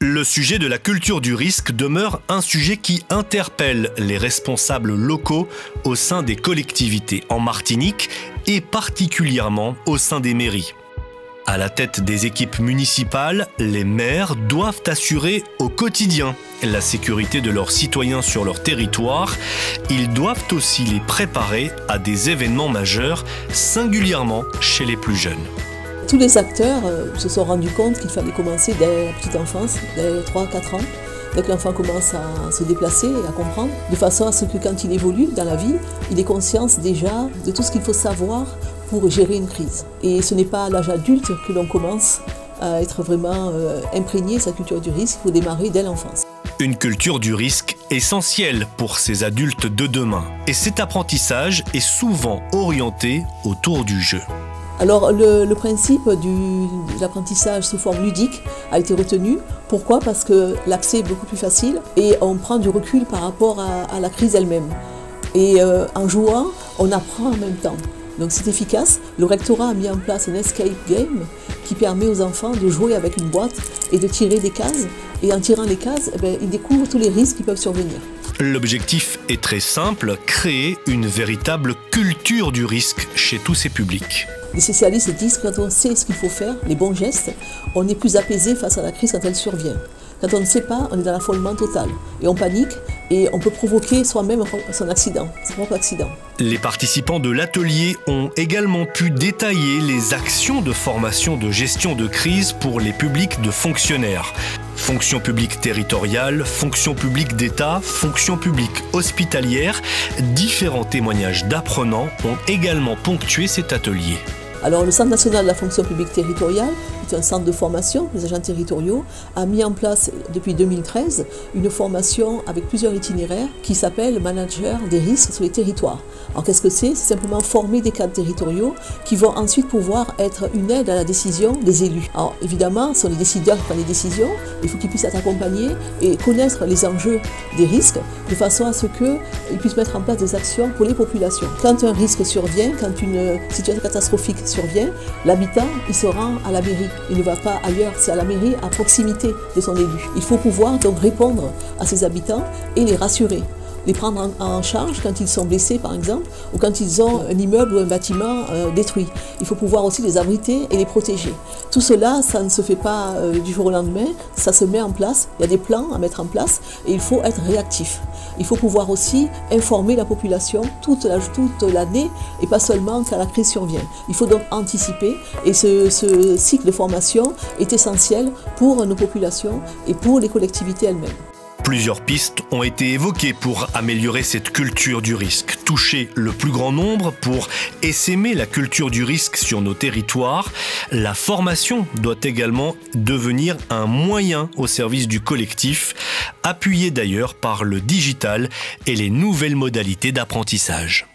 Le sujet de la culture du risque demeure un sujet qui interpelle les responsables locaux au sein des collectivités en Martinique et particulièrement au sein des mairies. À la tête des équipes municipales, les maires doivent assurer au quotidien la sécurité de leurs citoyens sur leur territoire. Ils doivent aussi les préparer à des événements majeurs, singulièrement chez les plus jeunes. Tous les acteurs se sont rendus compte qu'il fallait commencer dès la petite enfance, dès 3-4 ans, dès que l'enfant commence à se déplacer et à comprendre, de façon à ce que quand il évolue dans la vie, il ait conscience déjà de tout ce qu'il faut savoir pour gérer une crise. Et ce n'est pas à l'âge adulte que l'on commence à être vraiment imprégné de sa culture du risque, il faut démarrer dès l'enfance. Une culture du risque essentielle pour ces adultes de demain. Et cet apprentissage est souvent orienté autour du jeu. Alors le principe de l'apprentissage sous forme ludique a été retenu. Pourquoi? Parce que l'accès est beaucoup plus facile et on prend du recul par rapport à la crise elle-même. Et en jouant, on apprend en même temps. Donc c'est efficace. Le rectorat a mis en place un escape game qui permet aux enfants de jouer avec une boîte et de tirer des cases. Et en tirant les cases, ils découvrent tous les risques qui peuvent survenir. L'objectif est très simple, créer une véritable culture du risque chez tous ces publics. Les spécialistes disent que quand on sait ce qu'il faut faire, les bons gestes, on est plus apaisé face à la crise quand elle survient. Quand on ne sait pas, on est dans l'affolement total et on panique et on peut provoquer soi-même son accident, son propre accident. Les participants de l'atelier ont également pu détailler les actions de formation de gestion de crise pour les publics de fonctionnaires. Fonction publique territoriale, fonction publique d'État, fonction publique hospitalière, différents témoignages d'apprenants ont également ponctué cet atelier. Alors le Centre national de la fonction publique territoriale, qui est un centre de formation des agents territoriaux, a mis en place depuis 2013 une formation avec plusieurs itinéraires qui s'appelle Manager des risques sur les territoires. Alors qu'est-ce que c'est? C'est simplement former des cadres territoriaux qui vont ensuite pouvoir être une aide à la décision des élus. Alors évidemment, ce sont les décideurs qui prennent les décisions, il faut qu'ils puissent être accompagnés et connaître les enjeux des risques de façon à ce qu'ils puissent mettre en place des actions pour les populations. Quand un risque survient, quand une situation catastrophique survient, l'habitant, il se rend à la mairie. Il ne va pas ailleurs, c'est à la mairie, à proximité de son élu. Il faut pouvoir donc répondre à ses habitants et les rassurer. Les prendre en charge quand ils sont blessés par exemple, ou quand ils ont un immeuble ou un bâtiment détruit. Il faut pouvoir aussi les abriter et les protéger. Tout cela, ça ne se fait pas du jour au lendemain, ça se met en place, il y a des plans à mettre en place et il faut être réactif. Il faut pouvoir aussi informer la population toute l'année et pas seulement quand la crise survient. Il faut donc anticiper et ce cycle de formation est essentiel pour nos populations et pour les collectivités elles-mêmes. Plusieurs pistes ont été évoquées pour améliorer cette culture du risque. Toucher le plus grand nombre pour essaimer la culture du risque sur nos territoires. La formation doit également devenir un moyen au service du collectif, appuyé d'ailleurs par le digital et les nouvelles modalités d'apprentissage.